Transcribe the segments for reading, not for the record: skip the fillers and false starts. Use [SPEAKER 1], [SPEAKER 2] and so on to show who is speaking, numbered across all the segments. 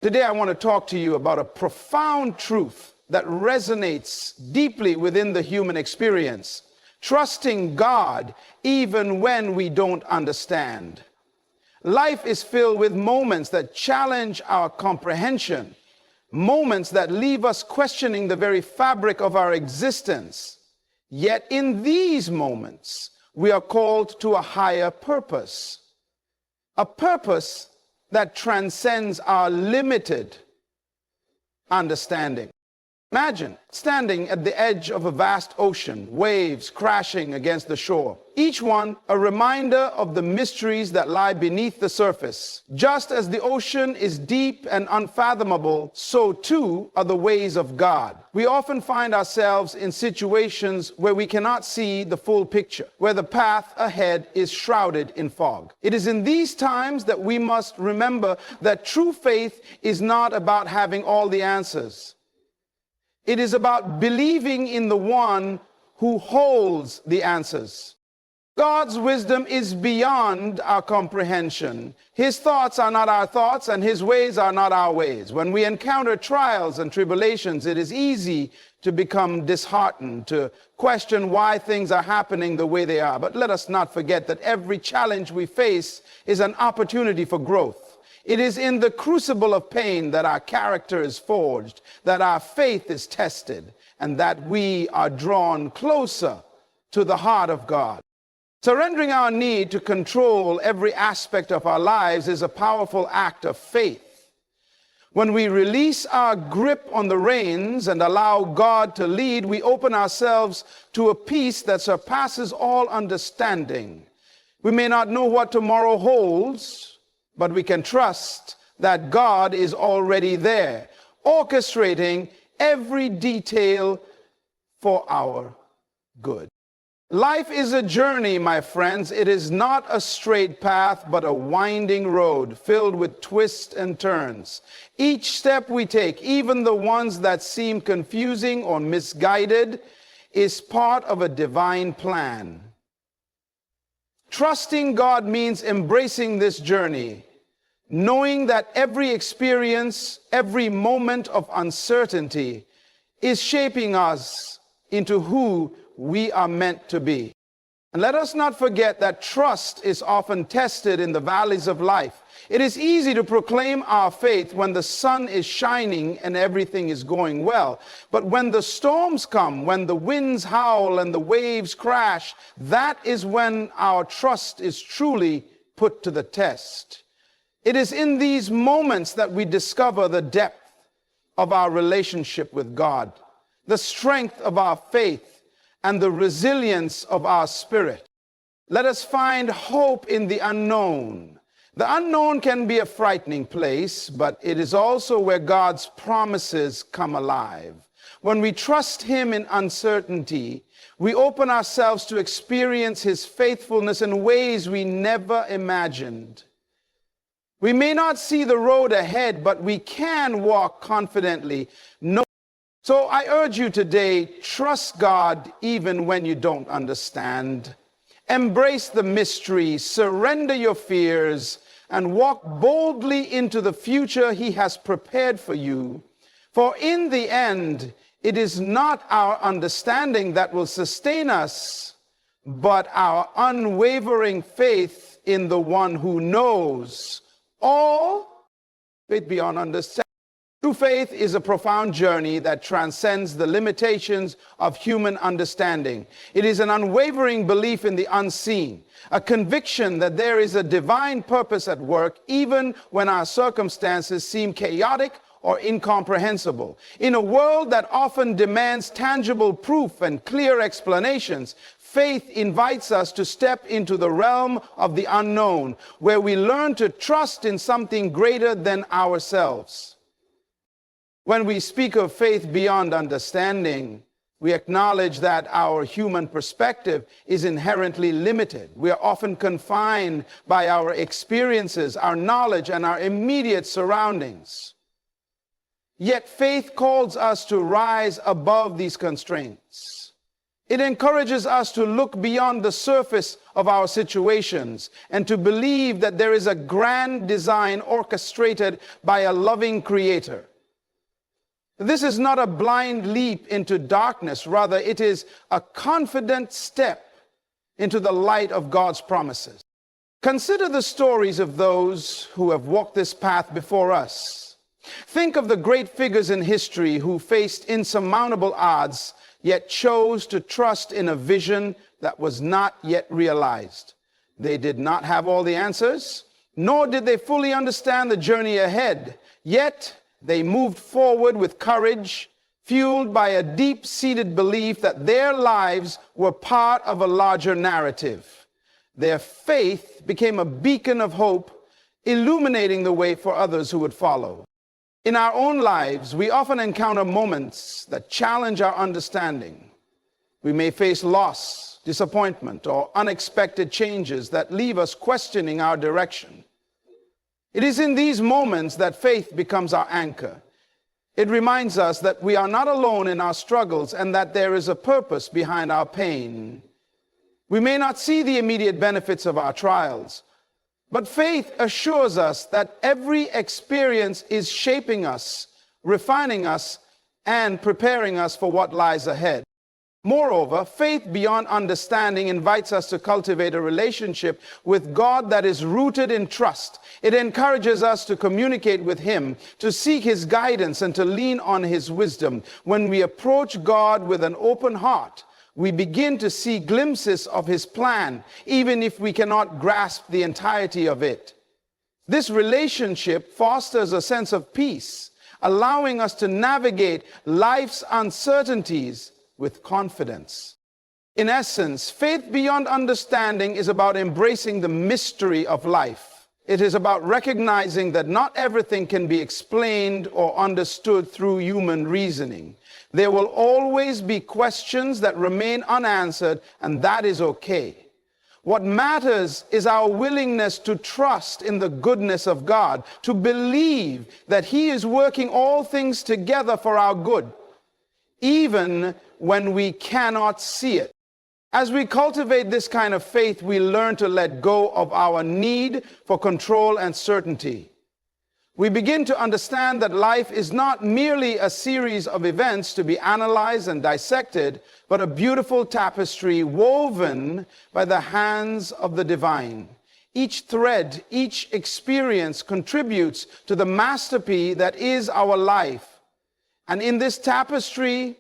[SPEAKER 1] Today I want to talk to you about a profound truth that resonates deeply within the human experience. Trusting God even when we don't understand. Life is filled with moments that challenge our comprehension, moments that leave us questioning the very fabric of our existence. Yet in these moments, we are called to a higher purpose, a purpose that transcends our limited understanding. Imagine standing at the edge of a vast ocean, waves crashing against the shore, each one a reminder of the mysteries that lie beneath the surface. Just as the ocean is deep and unfathomable, so too are the ways of God. We often find ourselves in situations where we cannot see the full picture, where the path ahead is shrouded in fog. It is in these times that we must remember that true faith is not about having all the answers. It is about believing in the one who holds the answers. God's wisdom is beyond our comprehension. His thoughts are not our thoughts, and his ways are not our ways. When we encounter trials and tribulations, it is easy to become disheartened, to question why things are happening the way they are. But let us not forget that every challenge we face is an opportunity for growth. It is in the crucible of pain that our character is forged, that our faith is tested, and that we are drawn closer to the heart of God. Surrendering our need to control every aspect of our lives is a powerful act of faith. When we release our grip on the reins and allow God to lead, we open ourselves to a peace that surpasses all understanding. We may not know what tomorrow holds, but we can trust that God is already there, orchestrating every detail for our good. Life is a journey, my friends. It is not a straight path, but a winding road filled with twists and turns. Each step we take, even the ones that seem confusing or misguided, is part of a divine plan. Trusting God means embracing this journey, knowing that every experience, every moment of uncertainty is shaping us into who we are meant to be. And let us not forget that trust is often tested in the valleys of life. It is easy to proclaim our faith when the sun is shining and everything is going well. But when the storms come, when the winds howl and the waves crash, that is when our trust is truly put to the test. It is in these moments that we discover the depth of our relationship with God, the strength of our faith, and the resilience of our spirit. Let us find hope in the unknown. The unknown can be a frightening place, but it is also where God's promises come alive. When we trust him in uncertainty, we open ourselves to experience his faithfulness in ways we never imagined. We may not see the road ahead, but we can walk confidently. So I urge you today, trust God even when you don't understand. Embrace the mystery, surrender your fears, and walk boldly into the future he has prepared for you. For in the end, it is not our understanding that will sustain us, but our unwavering faith in the one who knows all, faith beyond understanding. True faith is a profound journey that transcends the limitations of human understanding. It is an unwavering belief in the unseen, a conviction that there is a divine purpose at work even when our circumstances seem chaotic or incomprehensible. In a world that often demands tangible proof and clear explanations, faith invites us to step into the realm of the unknown, where we learn to trust in something greater than ourselves. When we speak of faith beyond understanding, we acknowledge that our human perspective is inherently limited. We are often confined by our experiences, our knowledge, and our immediate surroundings. Yet faith calls us to rise above these constraints. It encourages us to look beyond the surface of our situations and to believe that there is a grand design orchestrated by a loving Creator. This is not a blind leap into darkness. Rather, it is a confident step into the light of God's promises. Consider the stories of those who have walked this path before us. Think of the great figures in history who faced insurmountable odds, yet chose to trust in a vision that was not yet realized. They did not have all the answers, nor did they fully understand the journey ahead, yet they moved forward with courage, fueled by a deep-seated belief that their lives were part of a larger narrative. Their faith became a beacon of hope, illuminating the way for others who would follow. In our own lives, we often encounter moments that challenge our understanding. We may face loss, disappointment, or unexpected changes that leave us questioning our direction. It is in these moments that faith becomes our anchor. It reminds us that we are not alone in our struggles and that there is a purpose behind our pain. We may not see the immediate benefits of our trials, but faith assures us that every experience is shaping us, refining us, and preparing us for what lies ahead. Moreover, faith beyond understanding invites us to cultivate a relationship with God that is rooted in trust. It encourages us to communicate with Him, to seek His guidance, and to lean on His wisdom. When we approach God with an open heart, we begin to see glimpses of His plan, even if we cannot grasp the entirety of it. This relationship fosters a sense of peace, allowing us to navigate life's uncertainties with confidence. In essence, faith beyond understanding is about embracing the mystery of life. It is about recognizing that not everything can be explained or understood through human reasoning. There will always be questions that remain unanswered, and that is okay. What matters is our willingness to trust in the goodness of God, to believe that He is working all things together for our good, even when we cannot see it. As we cultivate this kind of faith, we learn to let go of our need for control and certainty. We begin to understand that life is not merely a series of events to be analyzed and dissected, but a beautiful tapestry woven by the hands of the divine. Each thread, each experience contributes to the masterpiece that is our life. And in this tapestry,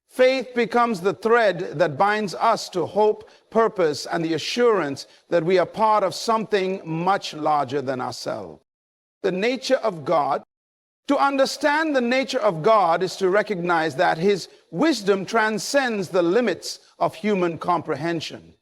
[SPEAKER 1] faith becomes the thread that binds us to hope, purpose, and the assurance that we are part of something much larger than ourselves. The nature of God. To understand the nature of God is to recognize that His wisdom transcends the limits of human comprehension.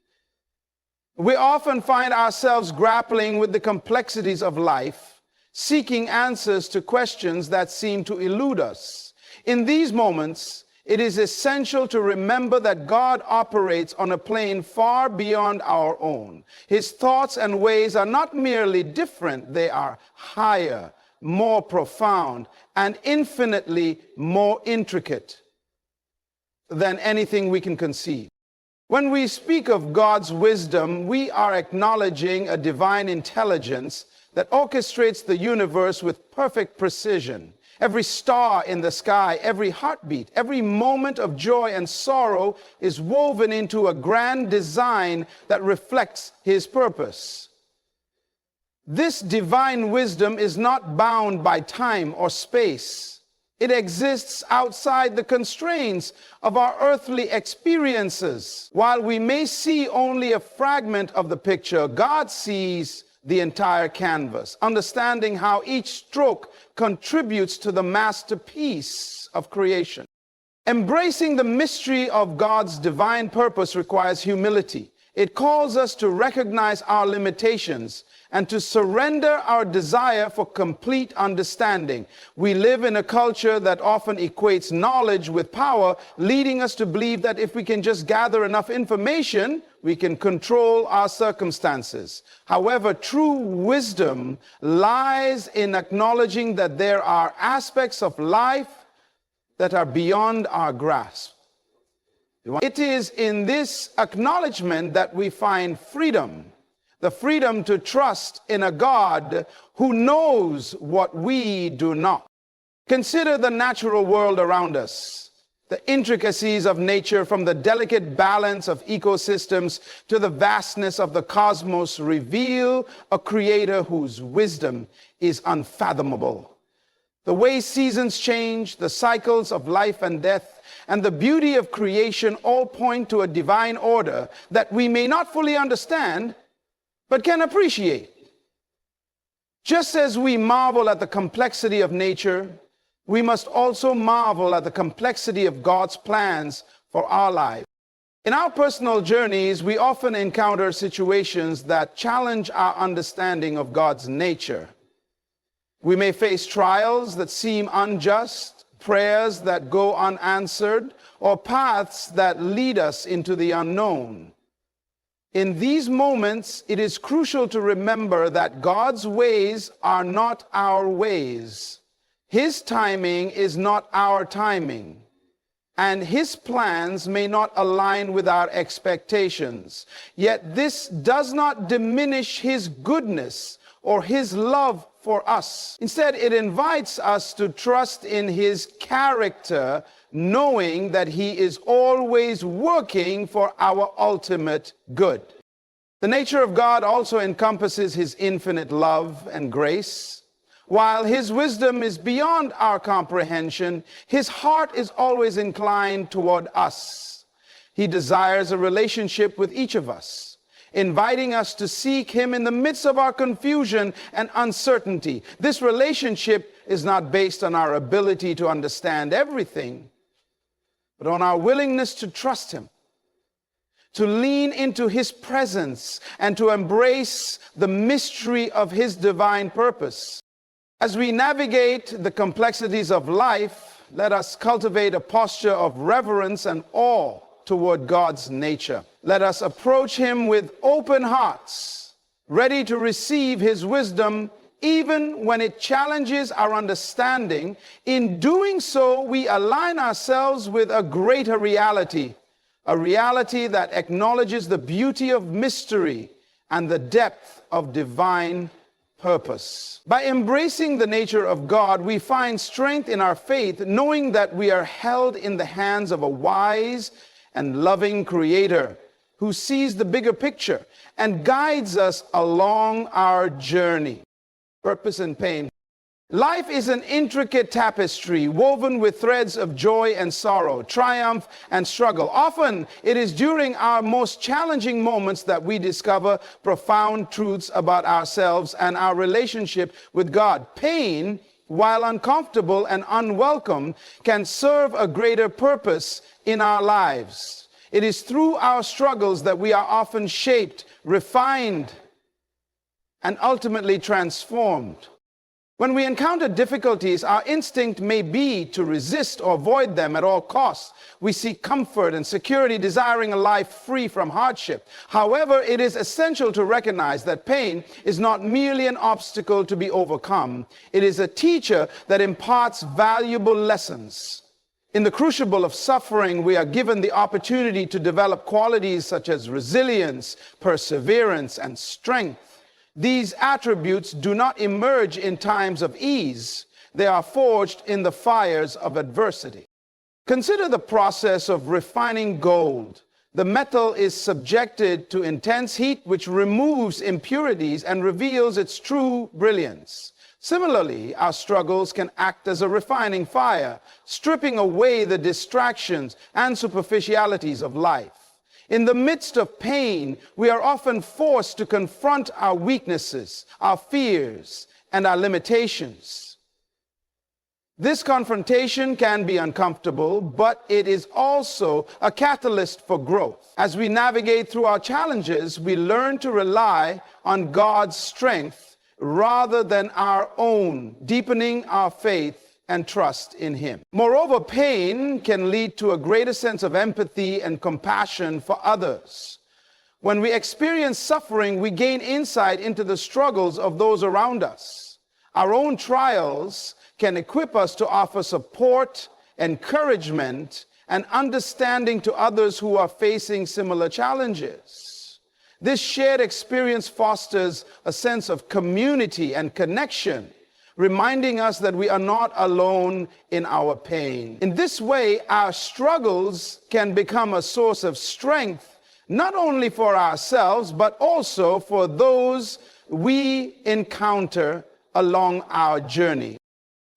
[SPEAKER 1] We often find ourselves grappling with the complexities of life, seeking answers to questions that seem to elude us. In these moments, it is essential to remember that God operates on a plane far beyond our own. His thoughts and ways are not merely different, they are higher, more profound, and infinitely more intricate than anything we can conceive. When we speak of God's wisdom, we are acknowledging a divine intelligence that orchestrates the universe with perfect precision. Every star in the sky, every heartbeat, every moment of joy and sorrow is woven into a grand design that reflects His purpose. This divine wisdom is not bound by time or space. It exists outside the constraints of our earthly experiences. While we may see only a fragment of the picture, God sees the entire canvas, understanding how each stroke contributes to the masterpiece of creation. Embracing the mystery of God's divine purpose requires humility. It calls us to recognize our limitations and to surrender our desire for complete understanding. We live in a culture that often equates knowledge with power, leading us to believe that if we can just gather enough information, we can control our circumstances. However, true wisdom lies in acknowledging that there are aspects of life that are beyond our grasp. It is in this acknowledgement that we find freedom, the freedom to trust in a God who knows what we do not. Consider the natural world around us. The intricacies of nature, from the delicate balance of ecosystems to the vastness of the cosmos, reveal a creator whose wisdom is unfathomable. The way seasons change, the cycles of life and death, and the beauty of creation all point to a divine order that we may not fully understand, but can appreciate. Just as we marvel at the complexity of nature, we must also marvel at the complexity of God's plans for our lives. In our personal journeys, we often encounter situations that challenge our understanding of God's nature. We may face trials that seem unjust, prayers that go unanswered, or paths that lead us into the unknown. In these moments, it is crucial to remember that God's ways are not our ways. His timing is not our timing, and His plans may not align with our expectations. Yet this does not diminish His goodness or His love for us. Instead, it invites us to trust in His character, knowing that He is always working for our ultimate good. The nature of God also encompasses His infinite love and grace. While His wisdom is beyond our comprehension, His heart is always inclined toward us. He desires a relationship with each of us, inviting us to seek Him in the midst of our confusion and uncertainty. This relationship is not based on our ability to understand everything, but on our willingness to trust Him, to lean into His presence, and to embrace the mystery of His divine purpose. As we navigate the complexities of life, let us cultivate a posture of reverence and awe toward God's nature. Let us approach Him with open hearts, ready to receive His wisdom even when it challenges our understanding. In doing so, we align ourselves with a greater reality, a reality that acknowledges the beauty of mystery and the depth of divine purpose. By embracing the nature of God, we find strength in our faith, knowing that we are held in the hands of a wise and loving Creator who sees the bigger picture and guides us along our journey. Purpose and pain. Life is an intricate tapestry woven with threads of joy and sorrow, triumph and struggle. Often it is during our most challenging moments that we discover profound truths about ourselves and our relationship with God. Pain, while uncomfortable and unwelcome, can serve a greater purpose in our lives. It is through our struggles that we are often shaped, refined, and ultimately transformed. When we encounter difficulties, our instinct may be to resist or avoid them at all costs. We seek comfort and security, desiring a life free from hardship. However, it is essential to recognize that pain is not merely an obstacle to be overcome. It is a teacher that imparts valuable lessons. In the crucible of suffering, we are given the opportunity to develop qualities such as resilience, perseverance, and strength. These attributes do not emerge in times of ease. They are forged in the fires of adversity. Consider the process of refining gold. The metal is subjected to intense heat, which removes impurities and reveals its true brilliance. Similarly, our struggles can act as a refining fire, stripping away the distractions and superficialities of life. In the midst of pain, we are often forced to confront our weaknesses, our fears, and our limitations. This confrontation can be uncomfortable, but it is also a catalyst for growth. As we navigate through our challenges, we learn to rely on God's strength rather than our own, deepening our faith and trust in Him. Moreover, pain can lead to a greater sense of empathy and compassion for others. When we experience suffering, we gain insight into the struggles of those around us. Our own trials can equip us to offer support, encouragement, and understanding to others who are facing similar challenges. This shared experience fosters a sense of community and connection, reminding us that we are not alone in our pain. In this way, our struggles can become a source of strength, not only for ourselves, but also for those we encounter along our journey.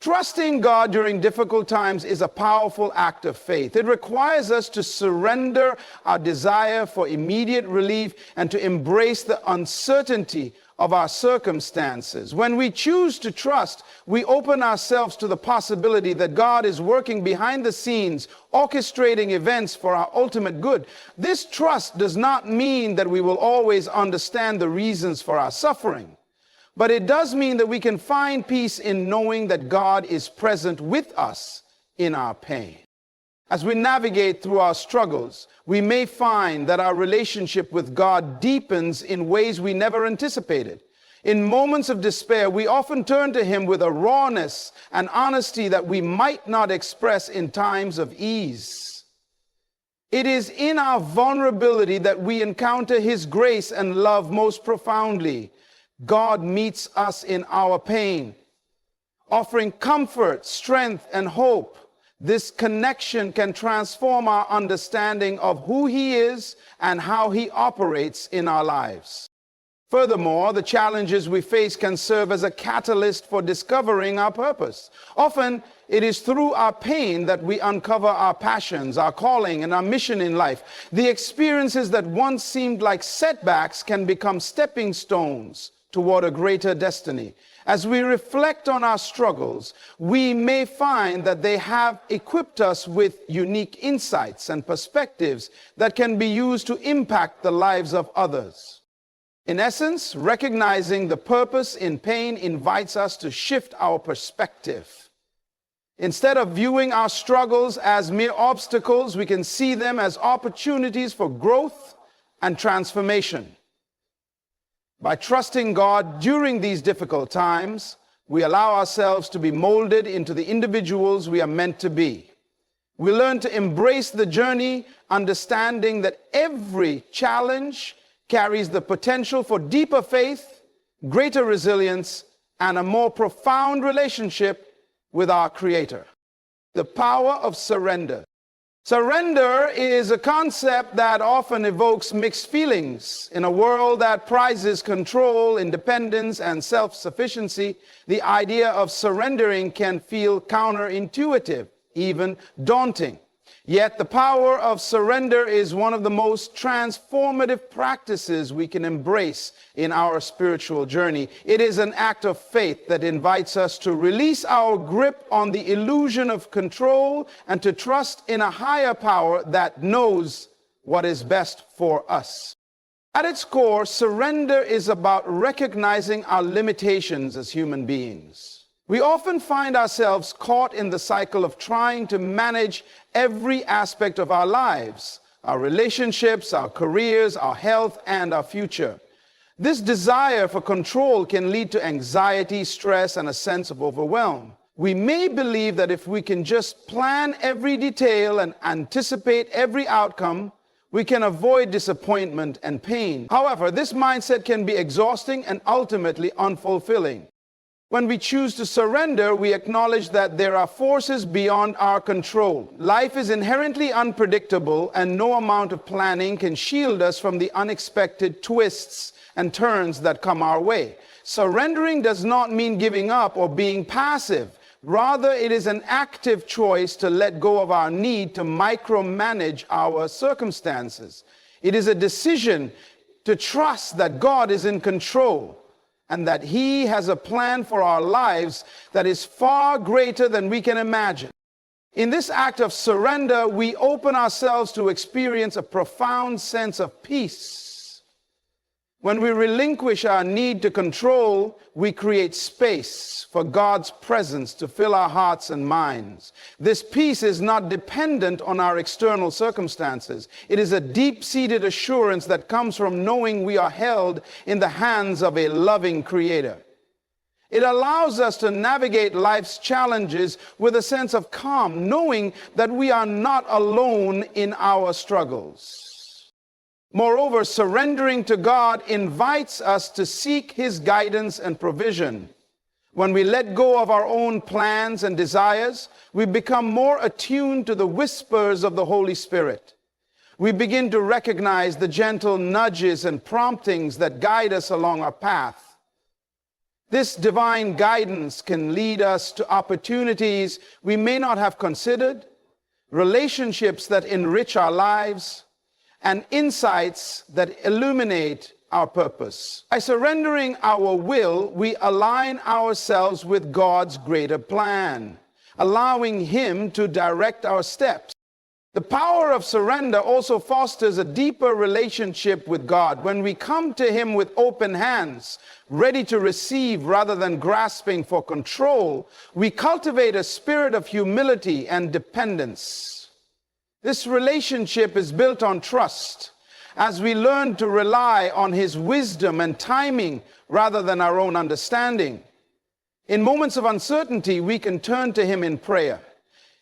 [SPEAKER 1] Trusting God during difficult times is a powerful act of faith. It requires us to surrender our desire for immediate relief and to embrace the uncertainty of our circumstances. When we choose to trust, we open ourselves to the possibility that God is working behind the scenes, orchestrating events for our ultimate good. This trust does not mean that we will always understand the reasons for our suffering. But it does mean that we can find peace in knowing that God is present with us in our pain. As we navigate through our struggles, we may find that our relationship with God deepens in ways we never anticipated. In moments of despair, we often turn to Him with a rawness and honesty that we might not express in times of ease. It is in our vulnerability that we encounter His grace and love most profoundly. God meets us in our pain, offering comfort, strength, and hope. This connection can transform our understanding of who He is and how He operates in our lives. Furthermore, the challenges we face can serve as a catalyst for discovering our purpose. Often, it is through our pain that we uncover our passions, our calling, and our mission in life. The experiences that once seemed like setbacks can become stepping stones toward a greater destiny. As we reflect on our struggles, we may find that they have equipped us with unique insights and perspectives that can be used to impact the lives of others. In essence, recognizing the purpose in pain invites us to shift our perspective. Instead of viewing our struggles as mere obstacles, we can see them as opportunities for growth and transformation. By trusting God during these difficult times, we allow ourselves to be molded into the individuals we are meant to be. We learn to embrace the journey, understanding that every challenge carries the potential for deeper faith, greater resilience, and a more profound relationship with our Creator. The power of surrender. Surrender is a concept that often evokes mixed feelings. In a world that prizes control, independence, and self-sufficiency, the idea of surrendering can feel counterintuitive, even daunting. Yet the power of surrender is one of the most transformative practices we can embrace in our spiritual journey. It is an act of faith that invites us to release our grip on the illusion of control and to trust in a higher power that knows what is best for us. At its core, surrender is about recognizing our limitations as human beings. We often find ourselves caught in the cycle of trying to manage every aspect of our lives, our relationships, our careers, our health, and our future. This desire for control can lead to anxiety, stress, and a sense of overwhelm. We may believe that if we can just plan every detail and anticipate every outcome, we can avoid disappointment and pain. However, this mindset can be exhausting and ultimately unfulfilling. When we choose to surrender, we acknowledge that there are forces beyond our control. Life is inherently unpredictable, and no amount of planning can shield us from the unexpected twists and turns that come our way. Surrendering does not mean giving up or being passive. Rather, it is an active choice to let go of our need to micromanage our circumstances. It is a decision to trust that God is in control and that He has a plan for our lives that is far greater than we can imagine. In this act of surrender, we open ourselves to experience a profound sense of peace. When we relinquish our need to control, we create space for God's presence to fill our hearts and minds. This peace is not dependent on our external circumstances. It is a deep-seated assurance that comes from knowing we are held in the hands of a loving Creator. It allows us to navigate life's challenges with a sense of calm, knowing that we are not alone in our struggles. Moreover, surrendering to God invites us to seek His guidance and provision. When we let go of our own plans and desires, we become more attuned to the whispers of the Holy Spirit. We begin to recognize the gentle nudges and promptings that guide us along our path. This divine guidance can lead us to opportunities we may not have considered, relationships that enrich our lives, and insights that illuminate our purpose. By surrendering our will, we align ourselves with God's greater plan, allowing Him to direct our steps. The power of surrender also fosters a deeper relationship with God. When we come to Him with open hands, ready to receive rather than grasping for control, we cultivate a spirit of humility and dependence. This relationship is built on trust, as we learn to rely on His wisdom and timing rather than our own understanding. In moments of uncertainty, we can turn to Him in prayer,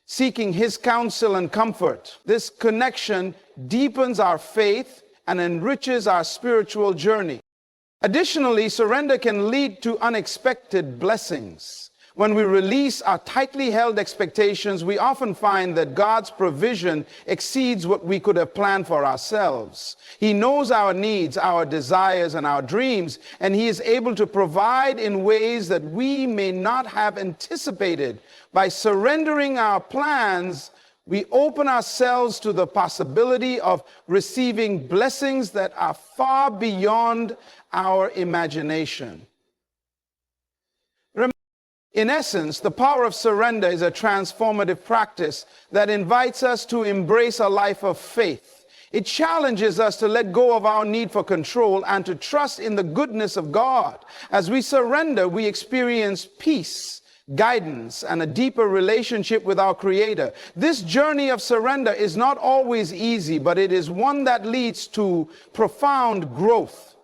[SPEAKER 1] seeking His counsel and comfort. This connection deepens our faith and enriches our spiritual journey. Additionally, surrender can lead to unexpected blessings. When we release our tightly held expectations, we often find that God's provision exceeds what we could have planned for ourselves. He knows our needs, our desires, and our dreams, and He is able to provide in ways that we may not have anticipated. By surrendering our plans, we open ourselves to the possibility of receiving blessings that are far beyond our imagination. In essence, the power of surrender is a transformative practice that invites us to embrace a life of faith. It challenges us to let go of our need for control and to trust in the goodness of God. As we surrender, we experience peace, guidance, and a deeper relationship with our Creator. This journey of surrender is not always easy, but it is one that leads to profound growth,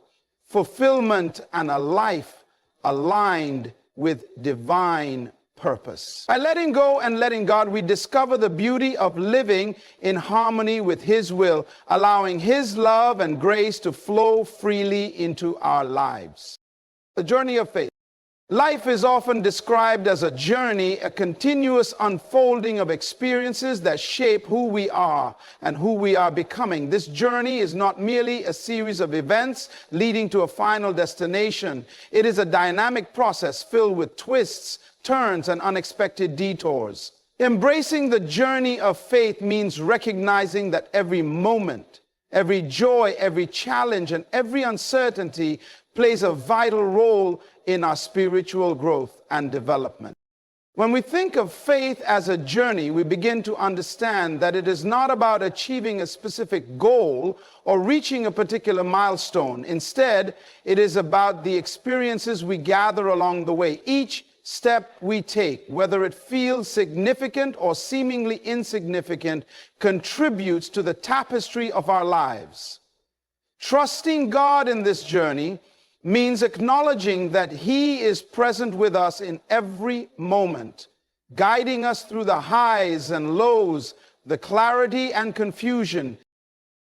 [SPEAKER 1] fulfillment, and a life aligned with divine purpose. By letting go and letting God, we discover the beauty of living in harmony with His will, allowing His love and grace to flow freely into our lives. The journey of faith. Life is often described as a journey, a continuous unfolding of experiences that shape who we are and who we are becoming. This journey is not merely a series of events leading to a final destination. It is a dynamic process filled with twists, turns, and unexpected detours. Embracing the journey of faith means recognizing that every moment, every joy, every challenge, and every uncertainty plays a vital role in our spiritual growth and development. When we think of faith as a journey, we begin to understand that it is not about achieving a specific goal or reaching a particular milestone. Instead, it is about the experiences we gather along the way. Each step we take, whether it feels significant or seemingly insignificant, contributes to the tapestry of our lives. Trusting God in this journey means acknowledging that He is present with us in every moment, guiding us through the highs and lows, the clarity and confusion.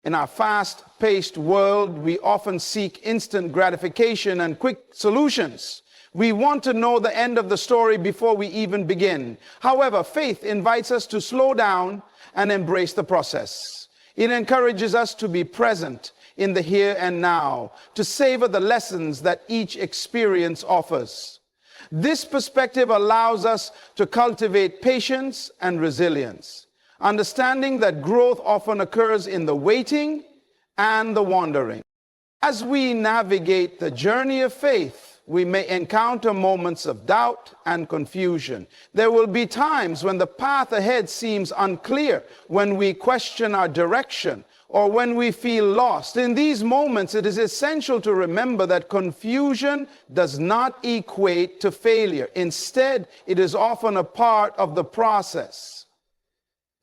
[SPEAKER 1] In our fast-paced world, we often seek instant gratification and quick solutions. We want to know the end of the story before we even begin. However, faith invites us to slow down and embrace the process. It encourages us to be present in the here and now, to savor the lessons that each experience offers. This perspective allows us to cultivate patience and resilience, understanding that growth often occurs in the waiting and the wandering. As we navigate the journey of faith, we may encounter moments of doubt and confusion. There will be times when the path ahead seems unclear, when we question our direction, or when we feel lost. In these moments, it is essential to remember that confusion does not equate to failure. Instead, it is often a part of the process.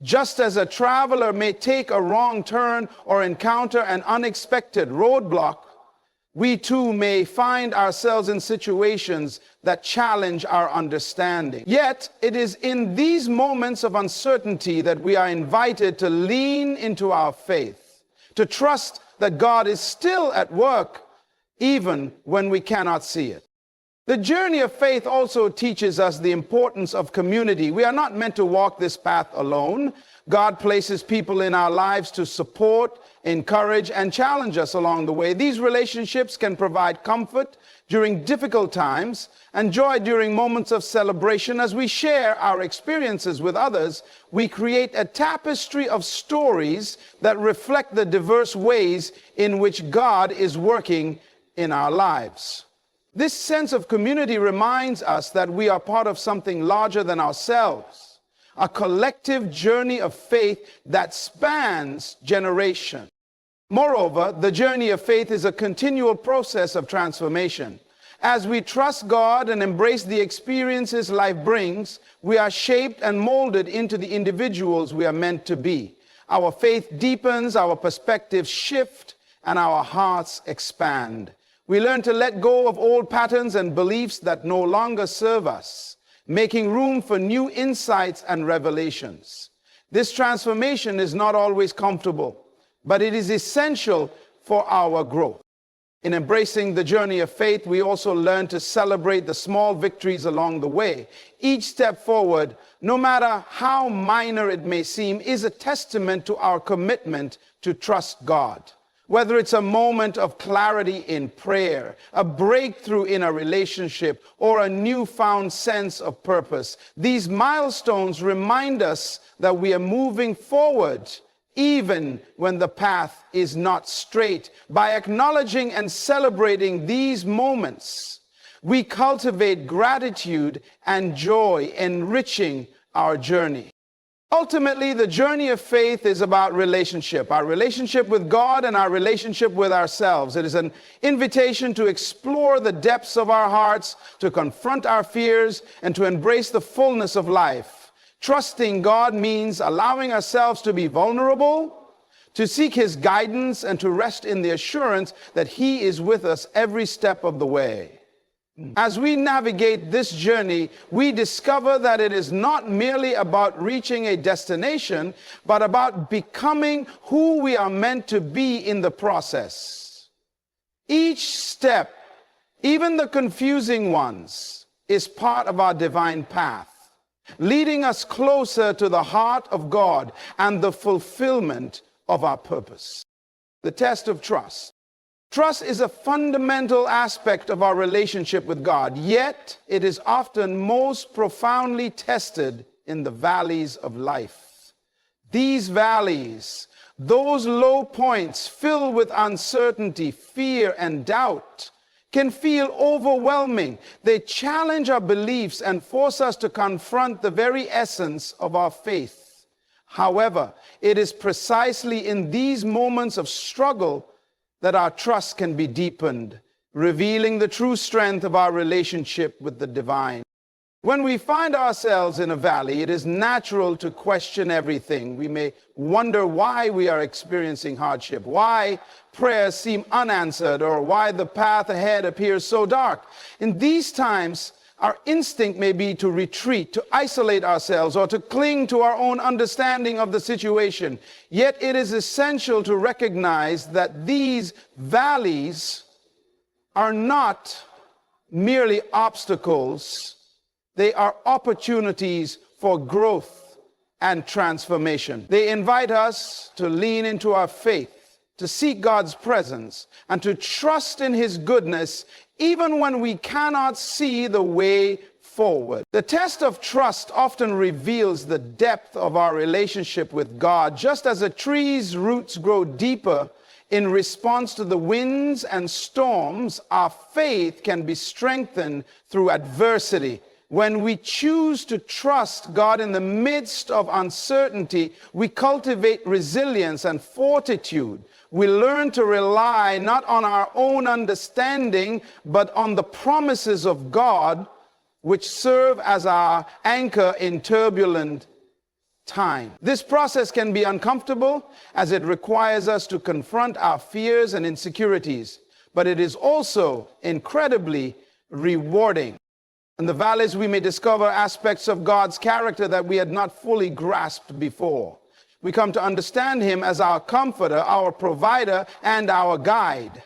[SPEAKER 1] Just as a traveler may take a wrong turn or encounter an unexpected roadblock, we too may find ourselves in situations that challenge our understanding. Yet, it is in these moments of uncertainty that we are invited to lean into our faith, to trust that God is still at work, even when we cannot see it. The journey of faith also teaches us the importance of community. We are not meant to walk this path alone. God places people in our lives to support, encourage, and challenge us along the way. These relationships can provide comfort during difficult times and joy during moments of celebration. As we share our experiences with others, we create a tapestry of stories that reflect the diverse ways in which God is working in our lives. This sense of community reminds us that we are part of something larger than ourselves, a collective journey of faith that spans generations. Moreover, the journey of faith is a continual process of transformation. As we trust God and embrace the experiences life brings, we are shaped and molded into the individuals we are meant to be. Our faith deepens, our perspectives shift, and our hearts expand. We learn to let go of old patterns and beliefs that no longer serve us, making room for new insights and revelations. This transformation is not always comfortable, but it is essential for our growth. In embracing the journey of faith, we also learn to celebrate the small victories along the way. Each step forward, no matter how minor it may seem, is a testament to our commitment to trust God. Whether it's a moment of clarity in prayer, a breakthrough in a relationship, or a newfound sense of purpose, these milestones remind us that we are moving forward even when the path is not straight. By acknowledging and celebrating these moments, we cultivate gratitude and joy, enriching our journey. Ultimately, the journey of faith is about relationship, our relationship with God and our relationship with ourselves. It is an invitation to explore the depths of our hearts, to confront our fears, and to embrace the fullness of life. Trusting God means allowing ourselves to be vulnerable, to seek His guidance, and to rest in the assurance that He is with us every step of the way. As we navigate this journey, we discover that it is not merely about reaching a destination, but about becoming who we are meant to be in the process. Each step, even the confusing ones, is part of our divine path, leading us closer to the heart of God and the fulfillment of our purpose. The test of trust. Trust is a fundamental aspect of our relationship with God, yet it is often most profoundly tested in the valleys of life. These valleys, those low points filled with uncertainty, fear, and doubt, can feel overwhelming. They challenge our beliefs and force us to confront the very essence of our faith. However, it is precisely in these moments of struggle that our trust can be deepened, revealing the true strength of our relationship with the divine. When we find ourselves in a valley, it is natural to question everything. We may wonder why we are experiencing hardship, why prayers seem unanswered, or why the path ahead appears so dark. In these times, our instinct may be to retreat, to isolate ourselves, or to cling to our own understanding of the situation. Yet it is essential to recognize that these valleys are not merely obstacles. They are opportunities for growth and transformation. They invite us to lean into our faith, to seek God's presence, and to trust in His goodness even when we cannot see the way forward. The test of trust often reveals the depth of our relationship with God. Just as a tree's roots grow deeper in response to the winds and storms, our faith can be strengthened through adversity. When we choose to trust God in the midst of uncertainty, we cultivate resilience and fortitude. We learn to rely not on our own understanding, but on the promises of God, which serve as our anchor in turbulent time. This process can be uncomfortable, as it requires us to confront our fears and insecurities. but it is also incredibly rewarding. In the valleys, we may discover aspects of God's character that we had not fully grasped before. We come to understand him as our comforter, our provider, and our guide.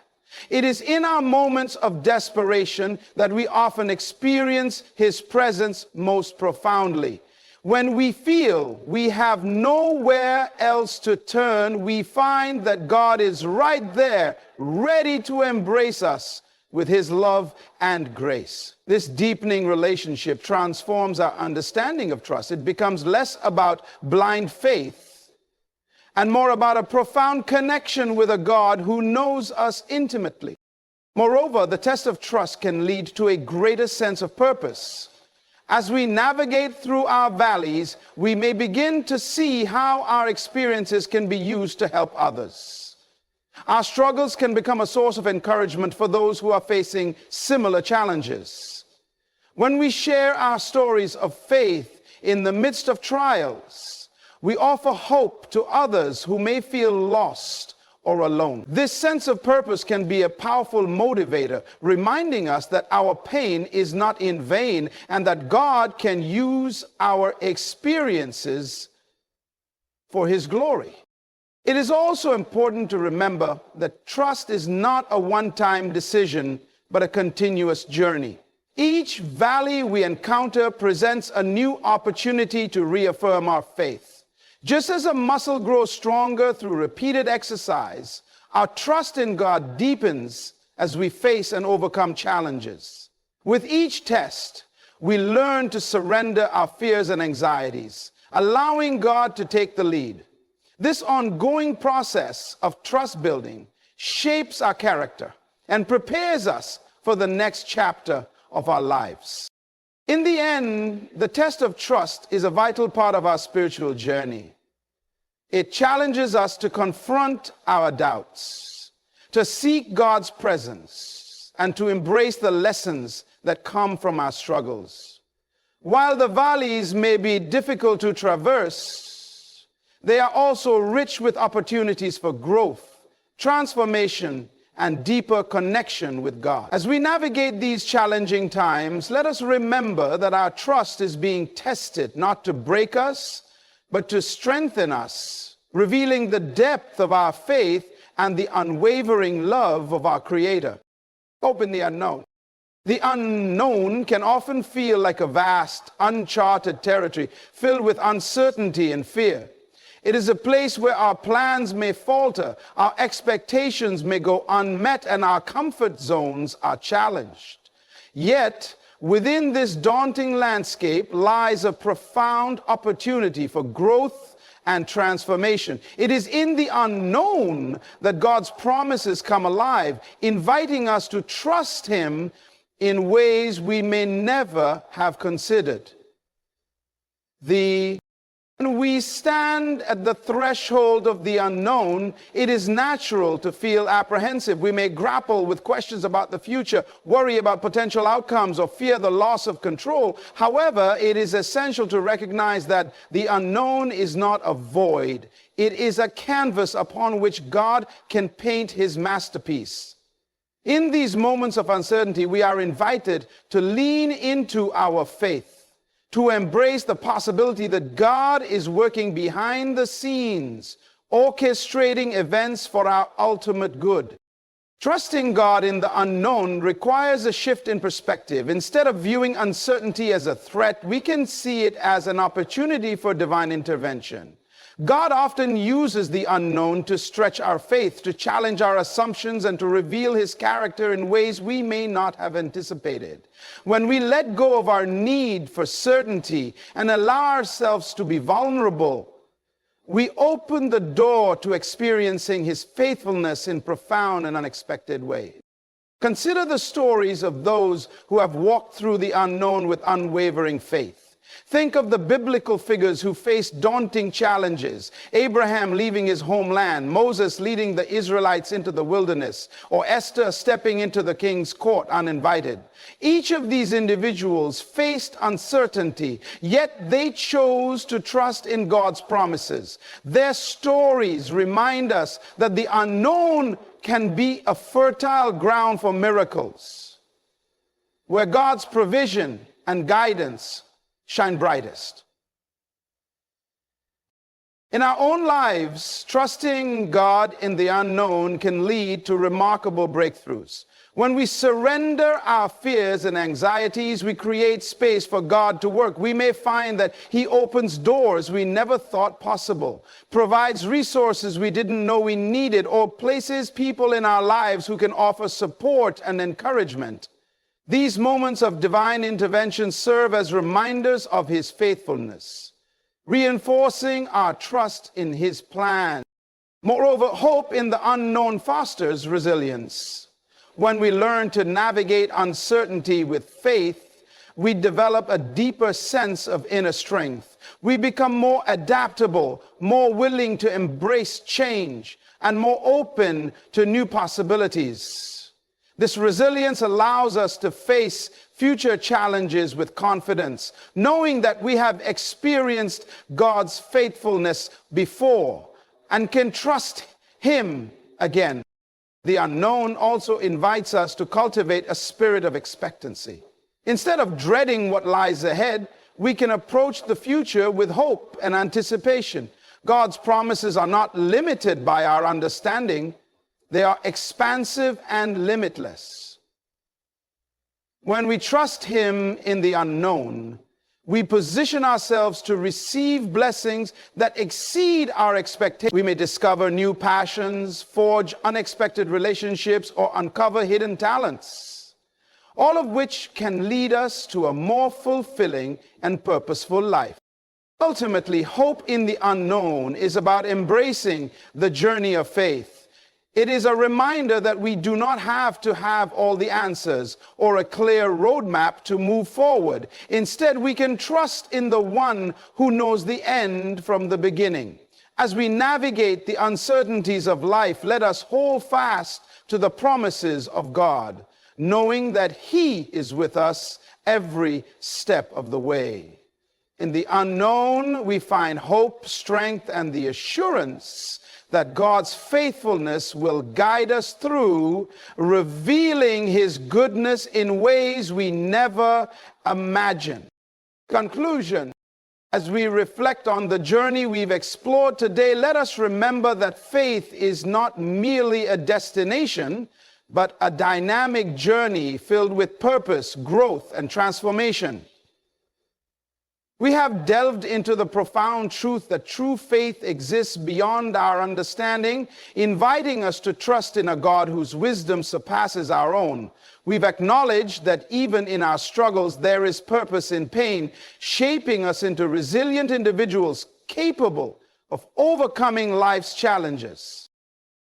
[SPEAKER 1] It is in our moments of desperation that we often experience his presence most profoundly. When we feel we have nowhere else to turn, we find that God is right there, ready to embrace us with his love and grace. This deepening relationship transforms our understanding of trust. It becomes less about blind faith and more about a profound connection with a God who knows us intimately. Moreover, the test of trust can lead to a greater sense of purpose. As we navigate through our valleys, we may begin to see how our experiences can be used to help others. Our struggles can become a source of encouragement for those who are facing similar challenges. When we share our stories of faith in the midst of trials, we offer hope to others who may feel lost or alone. This sense of purpose can be a powerful motivator, reminding us that our pain is not in vain and that God can use our experiences for his glory. It is also important to remember that trust is not a one-time decision, but a continuous journey. Each valley we encounter presents a new opportunity to reaffirm our faith. Just as a muscle grows stronger through repeated exercise, our trust in God deepens as we face and overcome challenges. With each test, we learn to surrender our fears and anxieties, allowing God to take the lead. This ongoing process of trust building shapes our character and prepares us for the next chapter of our lives. In the end, the test of trust is a vital part of our spiritual journey. It challenges us to confront our doubts, to seek God's presence, and to embrace the lessons that come from our struggles. While the valleys may be difficult to traverse, they are also rich with opportunities for growth, transformation, and deeper connection with God. As we navigate these challenging times, let us remember that our trust is being tested, not to break us, but to strengthen us, revealing the depth of our faith and the unwavering love of our Creator. Hope in the unknown. The unknown can often feel like a vast, uncharted territory filled with uncertainty and fear. It is a place where our plans may falter, our expectations may go unmet, and our comfort zones are challenged. Yet, within this daunting landscape lies a profound opportunity for growth and transformation. It is in the unknown that God's promises come alive, inviting us to trust him in ways we may never have considered. When we stand at the threshold of the unknown, it is natural to feel apprehensive. We may grapple with questions about the future, worry about potential outcomes, or fear the loss of control. However, it is essential to recognize that the unknown is not a void. It is a canvas upon which God can paint his masterpiece. In these moments of uncertainty, we are invited to lean into our faith, to embrace the possibility that God is working behind the scenes, orchestrating events for our ultimate good. Trusting God in the unknown requires a shift in perspective. Instead of viewing uncertainty as a threat, we can see it as an opportunity for divine intervention. God often uses the unknown to stretch our faith, to challenge our assumptions, and to reveal his character in ways we may not have anticipated. When we let go of our need for certainty and allow ourselves to be vulnerable, we open the door to experiencing his faithfulness in profound and unexpected ways. Consider the stories of those who have walked through the unknown with unwavering faith. Think of the biblical figures who faced daunting challenges. Abraham leaving his homeland, Moses leading the Israelites into the wilderness, or Esther stepping into the king's court uninvited. Each of these individuals faced uncertainty, yet they chose to trust in God's promises. Their stories remind us that the unknown can be a fertile ground for miracles, where God's provision and guidance shine brightest. In our own lives, trusting God in the unknown can lead to remarkable breakthroughs. When we surrender our fears and anxieties, we create space for God to work. We may find that He opens doors we never thought possible, provides resources we didn't know we needed, or places people in our lives who can offer support and encouragement. These moments of divine intervention serve as reminders of His faithfulness, reinforcing our trust in His plan. Moreover, hope in the unknown fosters resilience. When we learn to navigate uncertainty with faith, we develop a deeper sense of inner strength. We become more adaptable, more willing to embrace change, and more open to new possibilities. This resilience allows us to face future challenges with confidence, knowing that we have experienced God's faithfulness before and can trust Him again. The unknown also invites us to cultivate a spirit of expectancy. Instead of dreading what lies ahead, we can approach the future with hope and anticipation. God's promises are not limited by our understanding. They are expansive and limitless. When we trust Him in the unknown, we position ourselves to receive blessings that exceed our expectations. We may discover new passions, forge unexpected relationships, or uncover hidden talents, all of which can lead us to a more fulfilling and purposeful life. Ultimately, hope in the unknown is about embracing the journey of faith. It is a reminder that we do not have to have all the answers or a clear roadmap to move forward. Instead, we can trust in the one who knows the end from the beginning. As we navigate the uncertainties of life, let us hold fast to the promises of God, knowing that He is with us every step of the way. In the unknown, we find hope, strength, and the assurance that God's faithfulness will guide us through, revealing His goodness in ways we never imagined. Conclusion: as we reflect on the journey we've explored today, let us remember that faith is not merely a destination, but a dynamic journey filled with purpose, growth, and transformation. We have delved into the profound truth that true faith exists beyond our understanding, inviting us to trust in a God whose wisdom surpasses our own. We've acknowledged that even in our struggles, there is purpose in pain, shaping us into resilient individuals capable of overcoming life's challenges.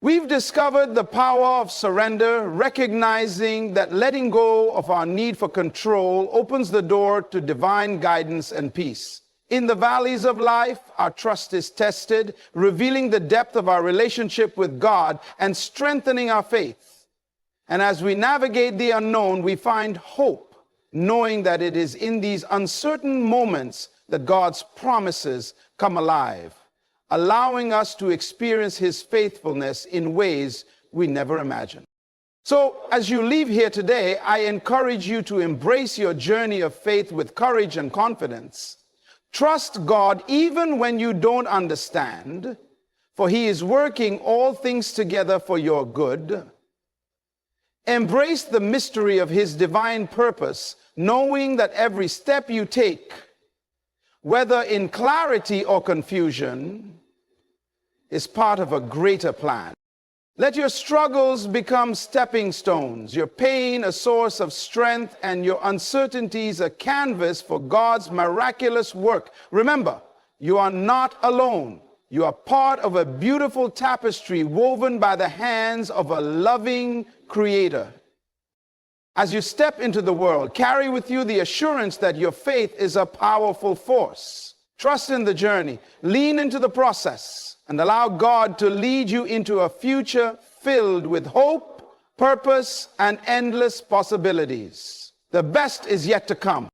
[SPEAKER 1] We've discovered the power of surrender, recognizing that letting go of our need for control opens the door to divine guidance and peace. In the valleys of life, our trust is tested, revealing the depth of our relationship with God and strengthening our faith. And as we navigate the unknown, we find hope, knowing that it is in these uncertain moments that God's promises come alive, allowing us to experience His faithfulness in ways we never imagined. So, as you leave here today, I encourage you to embrace your journey of faith with courage and confidence. Trust God even when you don't understand, for He is working all things together for your good. Embrace the mystery of His divine purpose, knowing that every step you take, whether in clarity or confusion, is part of a greater plan. Let your struggles become stepping stones, your pain a source of strength, and your uncertainties a canvas for God's miraculous work. Remember, you are not alone. You are part of a beautiful tapestry woven by the hands of a loving Creator. As you step into the world, carry with you the assurance that your faith is a powerful force. Trust in the journey, lean into the process, and allow God to lead you into a future filled with hope, purpose, and endless possibilities. The best is yet to come.